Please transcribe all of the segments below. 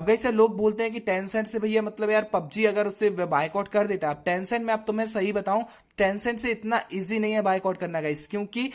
वैसे लोग बोलते हैं कि टेंसेंट से भैया मतलब यार पबजी अगर उससे बायकॉट कर देता है। अब टेंसेंट में अब तो मैं सही बताऊं, टेंसेंट से इतना इजी नहीं है बायकॉट करना गाइस, क्योंकि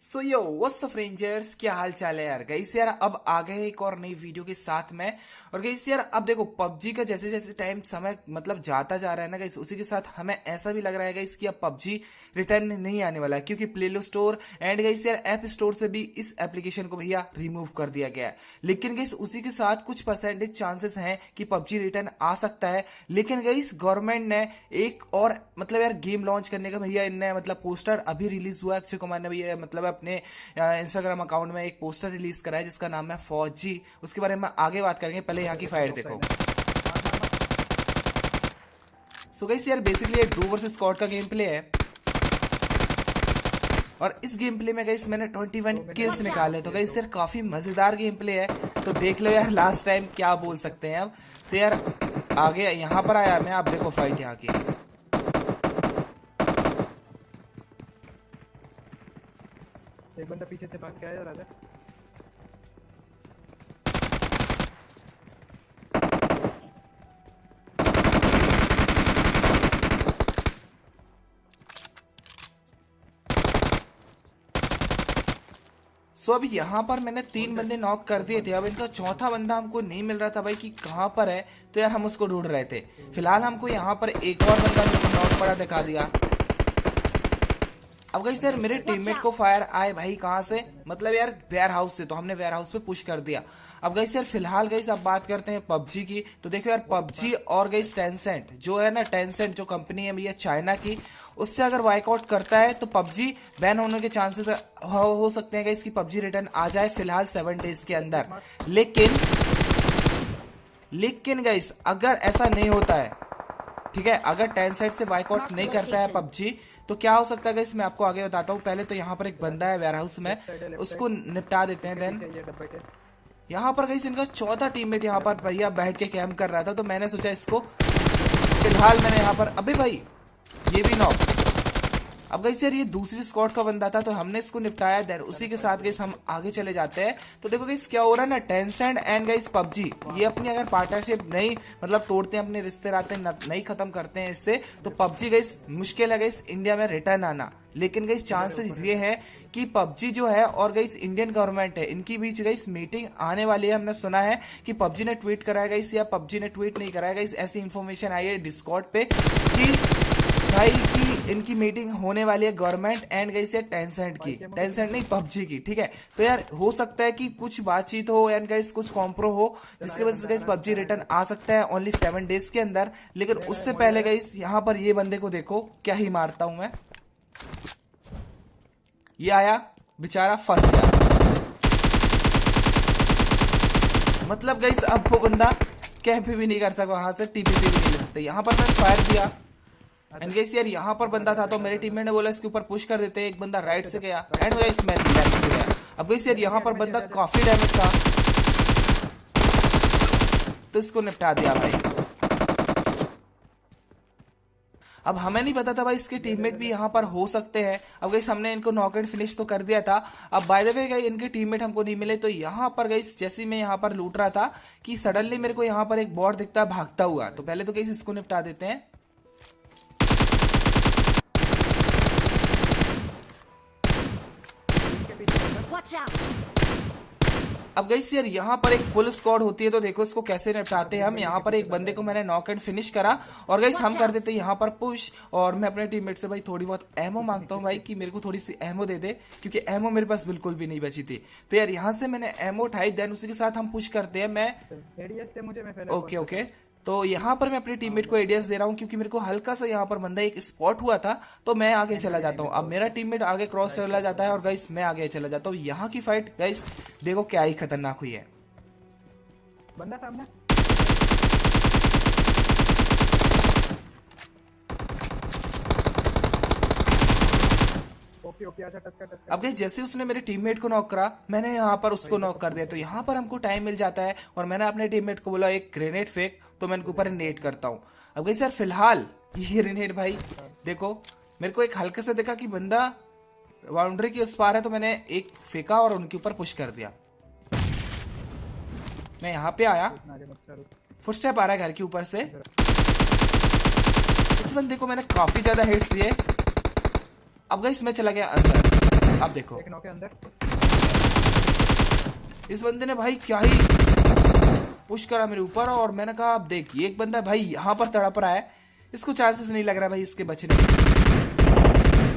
सो यो व्हाट्स अप रेंजर्स, क्या हाल चाल है यार। गाइस यार अब आ गए एक और नई वीडियो के साथ में। और गाइस यार अब देखो पबजी का जैसे जैसे टाइम समय मतलब जाता जा रहा है ना गाइस, उसी के साथ हमें ऐसा भी लग रहा है गाइस कि अब पबजी रिटर्न नहीं आने वाला है, क्योंकि प्ले स्टोर एंड गाइस यार ऐप स्टोर से भी इस एप्लीकेशन को भैया रिमूव कर दिया गया है। लेकिन गाइस उसी के साथ कुछ परसेंटेज चांसेस हैं कि पबजी रिटर्न आ सकता है। लेकिन गाइस गवर्नमेंट ने एक और मतलब यार गेम लॉन्च करने का भैया इनने मतलब पोस्टर अभी रिलीज हुआ है। अक्षय कुमार ने भैया मतलब अपने इंस्टाग्राम अकाउंट में एक पोस्टर रिलीज करा है जिसका नाम है फौजी। उसके बारे में आगे बात करेंगे, पहले यहाँ की फाइट देखो। सो गाइस यार बेसिकली ये डू वर्सेस स्क्वाड का गेम प्ले है और इस गेम प्ले में गाइस मैंने 21 किल्स निकाले। तो गाइस यार काफी मजेदार गेम प्ले है, तो देख लो यार लास्ट टाइम क्या बोल सकते हैं अब। तो यार आगे यहाँ पर आया मैं, आप देखो फाइट यहाँ की। एक बंदा पीछे से भाग के आया राजा। सो अभी यहाँ पर मैंने 3 बंदे नॉक कर दिए थे। अब इनका चौथा बंदा हमको नहीं मिल रहा था भाई कि कहाँ पर है, तो यार हम उसको ढूंढ रहे थे। फिलहाल हमको यहाँ पर एक और बंदा नॉक पड़ा दिखा दिया। अब गाइस यार मेरे टीममेट को फायर आए भाई कहाँ से, मतलब यार वेयर हाउस से, तो हमने वेयर हाउस पे पुश कर दिया। अब गाइस यार फिलहाल गाइस अब बात करते हैं पबजी की। तो देखो यार पबजी और गाइस टेंसेंट जो है ना, टेंसेंट जो कंपनी है भैया चाइना की, उससे अगर वाइकआउट करता है तो पबजी बैन होने के चांसेस हो सकते हैं गाइस कि पबजी रिटर्न आ जाए फिलहाल 7 डेज के अंदर। लेकिन गाइस अगर ऐसा नहीं होता है, ठीक है, अगर टेंसेंट से वाइकआउट नहीं करता है पबजी, तो क्या हो सकता है गाइस मैं आपको आगे बताता हूँ। पहले तो यहाँ पर एक बंदा है वेयर हाउस में, उसको निपटा देते हैं। देन यहाँ पर गाइस इनका चौथा टीममेट यहाँ पर भैया बैठ के कैम्प कर रहा था, तो मैंने सोचा इसको फिलहाल मैंने यहाँ पर, अबे भाई ये भी नॉक। अब गाइस यार ये दूसरी स्क्वाड का बंदा था, तो हमने इसको निपटाया। देन उसी के साथ गाइस हम आगे चले जाते हैं। तो देखो गाइस क्या हो रहा है ना, टेंसेंट एंड गाइस पबजी ये अपनी अगर पार्टनरशिप नहीं मतलब तोड़ते हैं, अपने रिश्ते नाते नहीं खत्म करते हैं इससे, तो पबजी गाइस मुश्किल है गाइस इंडिया में रिटर्न आना। लेकिन गाइस चांसेस ये है कि पबजी जो है और गाइस इंडियन गवर्नमेंट है, इनकी बीच गाइस मीटिंग आने वाली है। हमने सुना है कि पबजी ने ट्वीट कराया गाइस, या पबजी ने ट्वीट नहीं कराया गाइस, ऐसी इंफॉर्मेशन आई है डिस्कॉर्ड पे कि भाई की इनकी मीटिंग होने वाली है गवर्नमेंट एंड गाइस ये टेंसेंट की, टेंसेंट नहीं पबजी की, ठीक है। तो यार हो सकता है कि कुछ बातचीत हो एंड गाइस कुछ कॉम्प्रो हो, जिसके वजह से गाइस पबजी रिटर्न आ सकता है ओनली 7 डेज के अंदर। लेकिन उससे पहले गाइस यहाँ पर ये बंदे को देखो क्या ही मारता हूं मैं। ये आया बेचारा फंस गया, मतलब गाइस अब वो बंदा कैंप भी नहीं कर सकता, वहां से टीपीपी भी नहीं ले सकते। यहाँ पर मैंने फायर दिया एंड गाइस यार यहाँ पर बंदा था, तो मेरे टीममेट ने बोला इसके ऊपर पुश कर देते हैं। एक बंदा राइट से गया एंड गाइस मैं लेफ्ट से गया। अब गाइस यार यहाँ पर बंदा काफी डैमेज था, तो इसको निपटा दिया भाई। अब हमें नहीं पता था भाई इसके टीममेट भी यहाँ पर हो सकते हैं। अब गाइस हमने इनको नॉक एंड फिनिश तो कर दिया था। अब बाय द वे गाइस इनके टीममेट हमको नहीं मिले, तो यहाँ पर गाइस जैसे मैं यहाँ पर लूट रहा था कि सडनली मेरे को यहाँ पर एक बॉट दिखता है भागता हुआ। तो पहले तो गाइस इसको निपटा देते हैं। अब गाइस यार यहाँ पर एक फुल स्क्वाड होती है, तो देखो इसको कैसे निपटाते हैं हम। यहाँ पर एक बंदे को मैंने नॉक एंड फिनिश करा और गाइस हम कर देते हैं यहाँ पर पुश। और मैं अपने टीममेट से भाई थोड़ी बहुत एमो मांगता हूँ भाई कि मेरे को थोड़ी सी एमो दे दे, क्योंकि एमो मेरे पास बिल्कुल भी नहीं बची थी। तो यार यहाँ से मैंने एमो उठाई, देन उसी के साथ हम पुश करते हैं। मैं ओके तो यहाँ पर मैं अपने टीममेट को एडीएस दे रहा हूँ, क्योंकि मेरे को हल्का सा यहाँ पर बंदा एक स्पॉट हुआ था, तो मैं आगे चला जाता हूँ। अब मेरा टीममेट आगे क्रॉस चला जाता है और गाइस मैं आगे चला जाता हूँ। यहाँ की फाइट गाइस देखो क्या ही खतरनाक हुई है। बंदा सामने, ओके अच्छा टक्कर। अब गाइस जैसे उसने मेरे टीममेट को नॉक करा, मैंने यहाँ पर उसको नॉक कर दिया। तो यहाँ पर हमको टाइम मिल जाता है और मैंने अपने टीममेट को बोला एक ग्रेनेड फेंक, तो मैं इनके ऊपर नेट करता हूँ। अब गाइस यार फिलहाल ये ग्रेनेड भाई देखो मेरे को एक हल्के से देखा कि बंदा बाउंड्री के उस पार है, तो मैंने एक फेंका और उनके ऊपर पुश कर दिया। मैं यहाँ पे आया, इतना आगे मत चलो। फुटस्टेप आ रहा है घर के ऊपर से। इस बंदे को मैंने काफी ज्यादा हिट्स दिए। अब गाइस मैं चला गया अंदर। अब देखो एक नॉक है अंदर। इस बंदे ने भाई क्या ही पुश करा मेरे ऊपर, और मैंने कहा अब देख ये एक बंदा भाई यहाँ पर तड़प रहा है, इसको चांसेस नहीं लग रहा भाई इसके बचने के।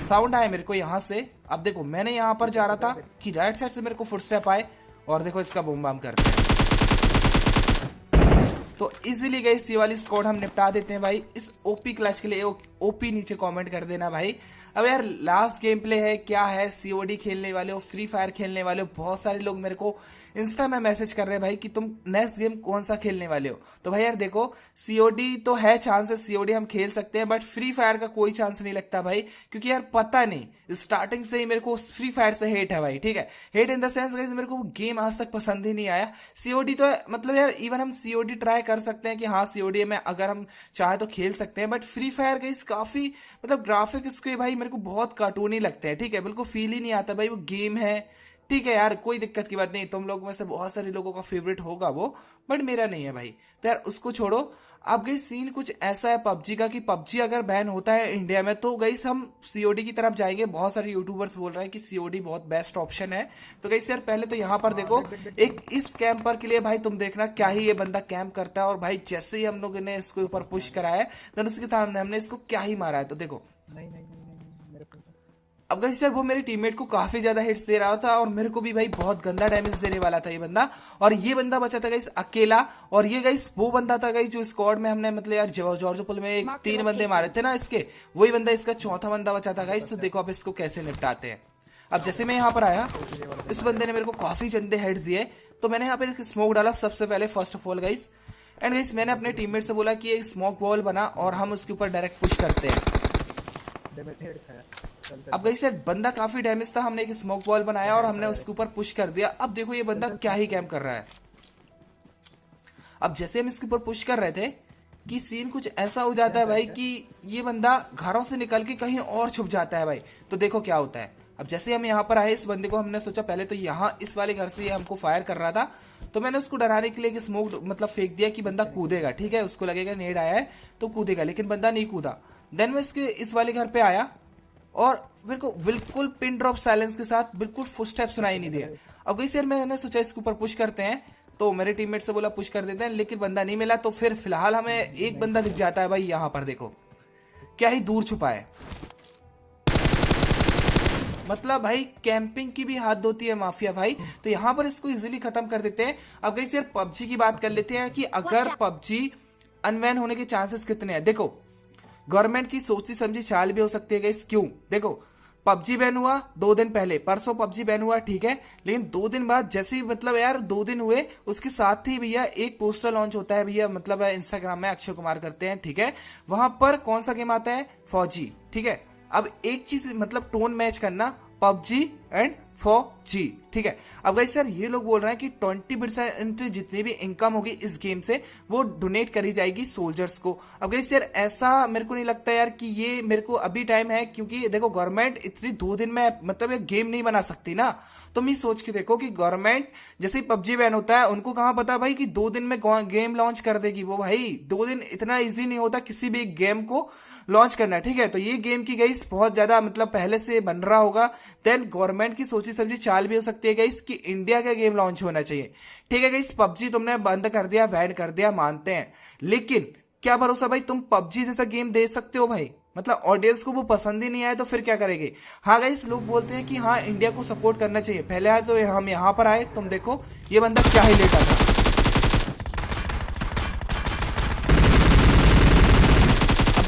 साउंड आया मेरे को यहाँ से। अब देखो मैंने यहाँ पर जा रहा था कि राइट साइड से मेरे को फुटस्टेप आए, और देखो इसका बूम बाम करते हैं। तो इजीली गाइस ये वाली स्क्वाड हम निपटा देते हैं भाई। इस ओपी क्लच के लिए ओपी नीचे कमेंट कर देना भाई। अब यार लास्ट गेम प्ले है, क्या है, सीओडी खेलने वाले हो, फ्री फायर खेलने वाले हो, बहुत सारे लोग मेरे को इंस्टा में मैसेज कर रहे हैं भाई कि तुम नेक्स्ट गेम कौन सा खेलने वाले हो। तो भाई यार देखो सीओडी तो है, चांसेस सीओडी हम खेल सकते हैं, बट फ्री फायर का कोई चांस नहीं लगता भाई, क्योंकि यार पता नहीं स्टार्टिंग से ही मेरे को फ्री फायर से हेट है भाई। ठीक है, hate in the sense guys मेरे को वो गेम आज तक पसंद ही नहीं आया। सीओडी तो मतलब यार इवन हम सीओडी ट्राई कर सकते हैं कि हाँ सीओडी में अगर हम चाहे तो खेल सकते हैं, बट फ्री फायर गाइस काफी मतलब ग्राफिक इसके भाई मेरे को बहुत कार्टूनी लगते हैं। ठीक है, बिल्कुल फील ही नहीं आता भाई वो गेम है। ठीक है यार कोई दिक्कत की बात नहीं, तुम लोग में से बहुत सारे लोगों का फेवरेट होगा वो, बट मेरा नहीं है भाई। तो यार उसको छोड़ो। अब गई सीन कुछ ऐसा है पबजी का कि पबजी अगर बैन होता है इंडिया में तो गई हम सीओडी की तरफ जाएंगे। बहुत सारे यूट्यूबर्स बोल रहे हैं कि सीओडी बहुत बेस्ट ऑप्शन है। तो गई यार पहले तो यहाँ पर देखो एक इस कैंपर के लिए भाई तुम देखना क्या ही ये बंदा कैंप करता है, और भाई जैसे ही हम लोगों ने इसके ऊपर पुश कराया है तो उसके सामने हमने इसको क्या ही मारा है। तो देखो नहीं नहीं नहीं मेरे को अब गाइस सर वो मेरे टीममेट को काफी ज्यादा हिट्स दे रहा था, और मेरे को भी भाई बहुत गंदा डैमेज देने वाला था ये बंदा। और ये बंदा बचा था गाइस अकेला, और ये गाइस वो बंदा था गाइस जो स्क्वाड में हमने मतलब यार जॉर्जोपुल में 3 बंदे मारे थे ना इसके, वही बंदा इसका चौथा बंदा बचा था गाइस। तो देखो अब इसको कैसे निपटाते हैं। अब जैसे मैं यहाँ पर आया इस बंदे ने मेरे को काफी गंदे हेड्स दिए, तो मैंने यहाँ पे स्मोक डाला सबसे पहले first of all guys. And guys मैंने अपने टीममेट से बोला कि एक स्मोक बॉल बना और हम उसके ऊपर डायरेक्ट पुश करते हैं। अब गाइस यार बंदा काफी डैमेज था, हमने एक स्मोक बॉल बनाया और हमने उसके ऊपर पुश कर दिया। अब देखो ये बंदा क्या ही कैम्प कर रहा है। अब जैसे हम इसके ऊपर पुश कर रहे थे कि सीन कुछ ऐसा हो जाता है भाई कि ये बंदा घरों से निकल के कहीं और छुप जाता है भाई। तो देखो क्या होता है। अब जैसे हम यहाँ पर आए इस बंदे को हमने सोचा पहले तो यहाँ इस वाले घर से ये हमको फायर कर रहा था, तो मैंने उसको डराने के लिए स्मोक मतलब फेंक दिया कि बंदा कूदेगा। ठीक है, उसको लगेगा नेड आया है तो कूदेगा, लेकिन बंदा नहीं कूदा। देन मैं इसके इस वाले घर पे आया और मेरे को बिल्कुल पिन ड्रॉप साइलेंस के साथ बिल्कुल फुटस्टेप सुनाई नहीं दिया। अब गई यार मैंने सोचा इसके ऊपर पुश करते हैं, तो मेरे टीममेट से बोला पुश कर देते हैं, लेकिन बंदा नहीं मिला। तो फिर फिलहाल हमें एक बंदा दिख जाता है भाई, यहाँ पर देखो क्या ही दूर छुपा है। मतलब भाई कैंपिंग की भी हाथ धोती है माफिया भाई। तो यहाँ पर इसको इजीली खत्म कर देते हैं। अब गई यार पबजी की बात कर लेते हैं कि अगर पबजी अनबैन होने के चांसेस कितने हैं। देखो गवर्नमेंट की सोची समझी चाल भी हो सकती है गाइस। क्यों? देखो पबजी बैन हुआ 2 दिन पहले, परसों पबजी बैन हुआ ठीक है, लेकिन 2 दिन बाद जैसे ही मतलब यार 2 दिन हुए उसके साथ ही भैया एक पोस्टर लॉन्च होता है भैया, मतलब इंस्टाग्राम में अक्षय कुमार करते हैं ठीक है, वहां पर कौन सा गेम आता है? फौजी। ठीक है, अब एक चीज मतलब टोन मैच करना, पबजी एंड फौजी। ठीक है, अब गाइस सर ये लोग बोल रहे हैं कि 20% जितनी भी इनकम होगी इस गेम से वो डोनेट करी जाएगी सोल्जर्स को। अब गाइस यार ऐसा मेरे को नहीं लगता यार कि ये मेरे को अभी टाइम है, क्योंकि देखो गवर्नमेंट इतनी 2 दिन में मतलब ये गेम नहीं बना सकती ना। तो मैं सोच के देखो कि गवर्नमेंट जैसे ही पबजी बैन होता है उनको कहाँ पता भाई कि 2 दिन में गेम लॉन्च कर देगी वो। भाई 2 दिन इतना इजी नहीं होता किसी भी गेम को लॉन्च करना। ठीक है, तो ये गेम की गाइस बहुत ज्यादा मतलब पहले से बन रहा होगा। देन गवर्नमेंट की सोची समझी चाल भी हो सकती है गाइस कि इंडिया का गेम लॉन्च होना चाहिए। ठीक है गाइस, पबजी तुमने बंद कर दिया, बैन कर दिया, मानते हैं, लेकिन क्या भरोसा भाई तुम पबजी जैसा गेम दे सकते हो भाई? मतलब ऑडियंस को वो पसंद ही नहीं आए तो फिर क्या करेंगे? हाँ गाइस लोग बोलते हैं कि हाँ इंडिया को सपोर्ट करना चाहिए। पहले आए तो हम यहाँ पर आए, तुम देखो ये बंदा क्या ही लेटा था।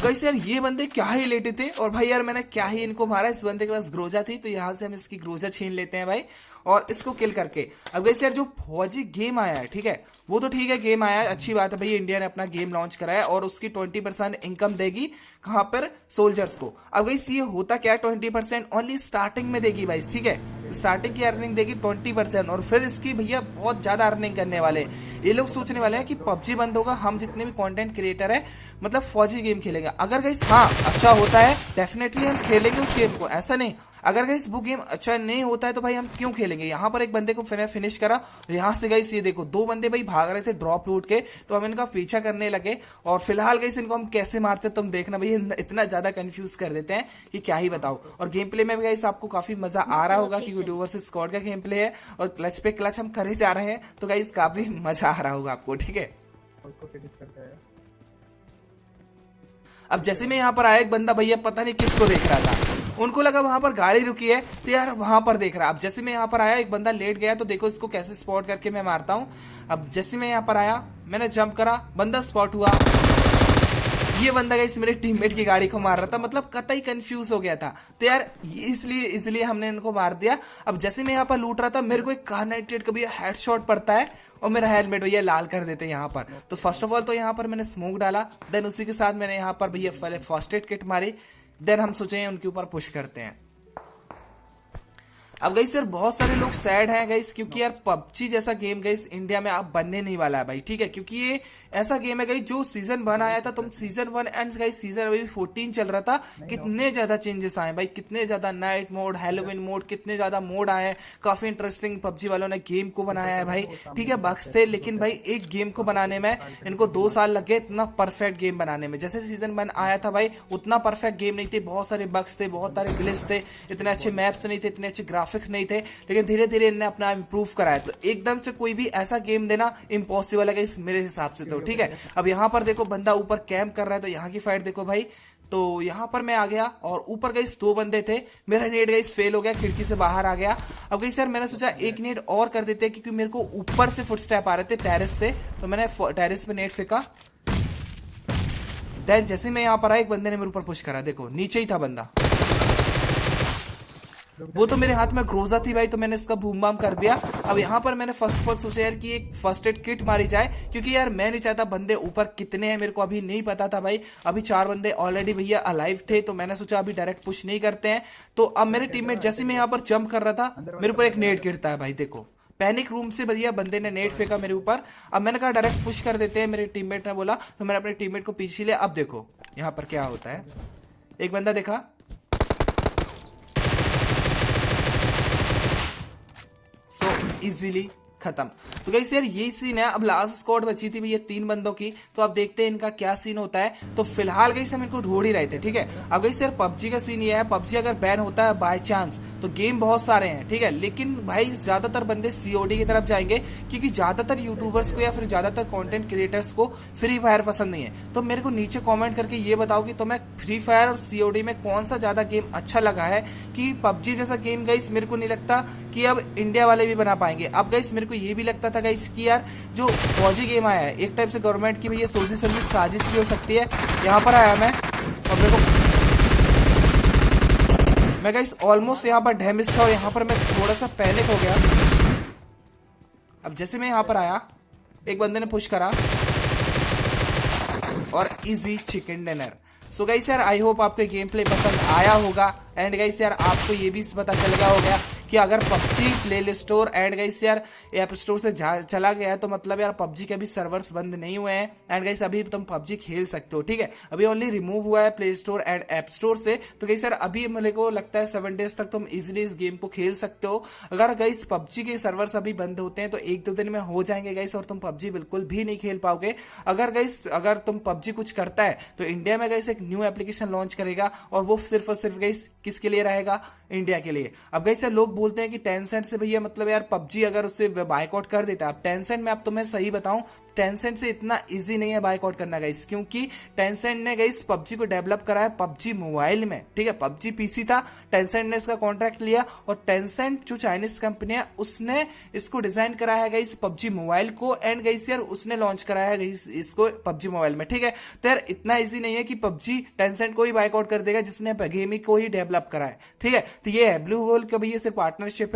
गाइस यार ये बंदे क्या ही लेटे थे, और भाई यार मैंने क्या ही इनको मारा। इस बंदे के पास ग्रोजा थी तो यहाँ से हम इसकी ग्रोजा छीन लेते हैं भाई और इसको किल करके। अब गाइस यार जो फौजी गेम आया है ठीक है, वो तो ठीक है गेम आया है, अच्छी बात है भाई, इंडिया ने अपना गेम लॉन्च कराया और उसकी 20% इनकम देगी कहाँ पर? सोल्जर्स को। अब गाइस ये होता क्या है, 20% ओनली स्टार्टिंग में देगी भाई। ठीक है, स्टार्टिंग की अर्निंग देगी 20% और फिर इसकी भैया बहुत ज्यादा अर्निंग करने वाले हैं। ये लोग सोचने वाले हैं कि पबजी बंद होगा, हम जितने भी कंटेंट क्रिएटर है मतलब फौजी गेम खेलेंगे। अगर गाइस हाँ अच्छा होता है डेफिनेटली हम खेलेंगे उस गेम को, ऐसा नहीं। अगर गाइस वो गेम अच्छा नहीं होता है तो भाई हम क्यों खेलेंगे। यहाँ पर एक बंदे को फिनिश करा, यहाँ से गाइस ये देखो 2 बंदे भाई भाग रहे थे ड्रॉप लूट के, तो हम इनका पीछा करने लगे और फिलहाल गाइस इनको हम कैसे मारते तुम देखना भाई, इतना ज्यादा कंफ्यूज कर देते हैं कि क्या ही बताओ। और गेम प्ले में भी गाइस आपको काफी मजा आ रहा होगा कि वीडियो वर्सेस स्क्वाड का गेम प्ले है और क्लच पे क्लच हम करे जा रहे हैं, तो गाइस काफी मजा आ रहा होगा आपको, ठीक है। उसको फिनिश करता है। अब जैसे मैं यहाँ पर आया, एक बंदा भैया पता नहीं किसको देख रहा था, उनको लगा वहां पर गाड़ी रुकी है तो यार वहां पर देख रहा। अब जैसे मैं यहाँ पर आया, एक बंदा लेट गया, तो देखो इसको कैसे स्पॉट करके मैं मारता हूँ। अब जैसे मैं यहाँ पर आया, मैंने जंप करा, बंदा स्पॉट हुआ, ये बंदा गाइस मेरे टीममेट की गाड़ी को मार रहा था, मतलब कतई कंफ्यूज हो गया था, तो यार इसलिए हमने इनको मार दिया। अब जैसे मैं यहाँ पर लूट रहा था, मेरे को एक कार 98 का भी हेडशॉट पड़ता है और मेरा हेलमेट भैया लाल कर देते हैं यहाँ पर। तो फर्स्ट ऑफ ऑल तो यहाँ पर मैंने स्मोक डाला, देन उसी के साथ मैंने यहाँ पर भैया पहले फर्स्ट एड किट मारी, देन हम सोचे उनके ऊपर पुश करते हैं। अब गाइस यार बहुत सारे लोग सैड हैं गाइस, क्योंकि यार पबजी जैसा गेम गाइस इंडिया में अब बनने नहीं वाला है भाई, ठीक है। क्योंकि ये ऐसा गेम है गाइस जो सीजन 1 आया था, तुम सीजन 1 एंड गाइस सीजन अभी 14 चल रहा था, कितने ज्यादा चेंजेस आए भाई, कितने ज्यादा नाइट मोड, हैलोविन मोड, कितने ज्यादा मोड आए हैं। काफी इंटरेस्टिंग पबजी वालों ने गेम को बनाया है भाई, ठीक है। बग्स थे, लेकिन भाई एक गेम को बनाने में इनको 2 साल लग गए इतना परफेक्ट गेम बनाने में। जैसे सीजन 1 आया था भाई, उतना परफेक्ट गेम नहीं थे, बहुत सारे बग्स थे, बहुत सारे ग्लिच थे, इतने अच्छे मैप्स नहीं थे, इतने अच्छे ग्राफिक्स नहीं थे, लेकिन धीरे धीरे इन्हें अपना इंप्रूव कराया। तो एकदम से कोई भी ऐसा गेम देना इम्पॉसिबल है इस मेरे हिसाब से, तो ठीक है। अब यहाँ पर देखो बंदा ऊपर कैंप कर रहा है, तो यहाँ की फाइट देखो भाई। तो यहाँ पर मैं आ गया और ऊपर गाइस 2 बंदे थे, मेरा नेट गाइस फेल हो गया, खिड़की से बाहर आ गया। अब गाइस यार मैंने सोचा एक नेट और कर देते, क्योंकि मेरे को ऊपर से फुटस्टेप आ रहे थे टेरेस से, तो मैंने टेरेस पे नेट फेंका। देन जैसे मैं यहाँ पर आया, एक बंदे ने मेरे ऊपर पुश करा, देखो नीचे ही था बंदा, वो तो मेरे हाथ में ग्रोजा थी भाई, तो मैंने इसका बूम बाम कर दिया। अब यहाँ पर मैंने फर्स्ट ऑफ ऑल सोचा यार कि एक फर्स्ट एड किट मारी जाए, क्योंकि यार मैं नहीं चाहता, बंदे ऊपर कितने हैं मेरे को अभी नहीं पता था भाई, अभी 4 बंदे ऑलरेडी भैया अलाइव थे, तो मैंने सोचा अभी डायरेक्ट पुश नहीं करते हैं। तो अब मेरे टीममेट जैसे मैं यहाँ पर जंप कर रहा था, मेरे ऊपर एक नेट गिरता है भाई, देखो पैनिक रूम से भैया बंदे ने नेट फेंका मेरे ऊपर। अब मैंने कहा डायरेक्ट पुश कर देते हैं, मेरे टीममेट ने बोला, तो मैंने अपने टीममेट को पीछे लिया। अब देखो यहाँ पर क्या होता है, एक बंदा देखा, सो इजीली खत्म। तो गाइस यार यही सीन है। अब लास्ट स्क्वाड बची थी भैया 3 बंदों की, तो अब देखते हैं इनका क्या सीन होता है। तो फिलहाल गाइस हम इनको ढूंढ ही रहे थे, ठीक है। अब गाइस यार पबजी का सीन ये है, पबजी अगर बैन होता है बाय चांस, तो गेम बहुत सारे हैं, ठीक है, लेकिन भाई ज्यादातर बंदे सीओडी की तरफ जाएंगे, क्योंकि ज्यादातर यूट्यूबर्स को या फिर ज्यादातर कंटेंट क्रिएटर्स को फ्री फायर पसंद नहीं है। तो मेरे को नीचे कमेंट करके ये बताओ कि तुम्हें फ्री फायर और सीओडी में कौन सा ज्यादा गेम अच्छा लगा है, कि पबजी जैसा गेम गाइस मेरे को नहीं लगता कि अब इंडिया वाले भी बना पाएंगे। अब गाइस मेरे को ये भी लगता था गाइस कि यार जो फौजी गेम आया है, एक टाइप से गवर्नमेंट की भैया सोची समझी साजिश भी हो सकती है। यहाँ पर आया मैं और मेरे को मैं गाइस ऑलमोस्ट यहाँ पर डैमेज था और यहाँ पर मैं थोड़ा सा पैनिक हो गया। अब जैसे मैं यहाँ पर आया, एक बंदे ने पुश करा और easy chicken dinner. So guys यार आई होप आपको गेम प्ले पसंद आया होगा, एंड गाइस यार आपको ये भी पता चल गया होगा कि अगर PUBG play store and guys यार ऐप स्टोर से चला गया है, तो मतलब यार पबजी के भी सर्वर्स बंद नहीं हुए हैं, एंड गाइस अभी तुम पबजी खेल सकते हो, ठीक है। अभी ओनली रिमूव हुआ है play store and app store से। तो गाइस यार अभी मेरे को लगता है 7 डेज तक तुम इजिली इस गेम को खेल सकते हो। अगर गाइस पबजी के सर्वर्स अभी बंद होते हैं तो 1-2 दिन में हो जाएंगे गाइस, और तुम पबजी बिल्कुल भी नहीं खेल पाओगे। अगर तुम पबजी कुछ करता है तो इंडिया में गाइस एक न्यू एप्लीकेशन लॉन्च करेगा, और वो सिर्फ और सिर्फ गाइस किसके लिए रहेगा, इंडिया के लिए। अब गाइस लोग बोलते हैं कि टेंसेंट से भैया मतलब यार पबजी अगर उससे बायकॉट कर देता है। अब टेंसेंट में, अब तुम्हें सही बताऊं, टेंसेंट से इतना इजी नहीं है बायकॉट करना गाइस, क्योंकि टेंसेंट ने गाइस पबजी को डेवलप करा है पबजी मोबाइल में, ठीक है। पबजी पीसी था, टेंसेंट ने इसका कॉन्ट्रैक्ट लिया, और टेंसेंट जो चाइनीज कंपनी है उसने इसको डिजाइन करा है गाइस पबजी मोबाइल को, एंड गाइस यार उसने लॉन्च कराया है गाइस इसको पबजी मोबाइल में, ठीक है। तो यार इतना इजी नहीं है कि पबजी टेंसेंट को ही बायकॉट कर देगा जिसने गेम को ही डेवलप करा है, ठीक है। तो ये है ब्लू होल का भैया सिर्फ पार्टनरशिप है।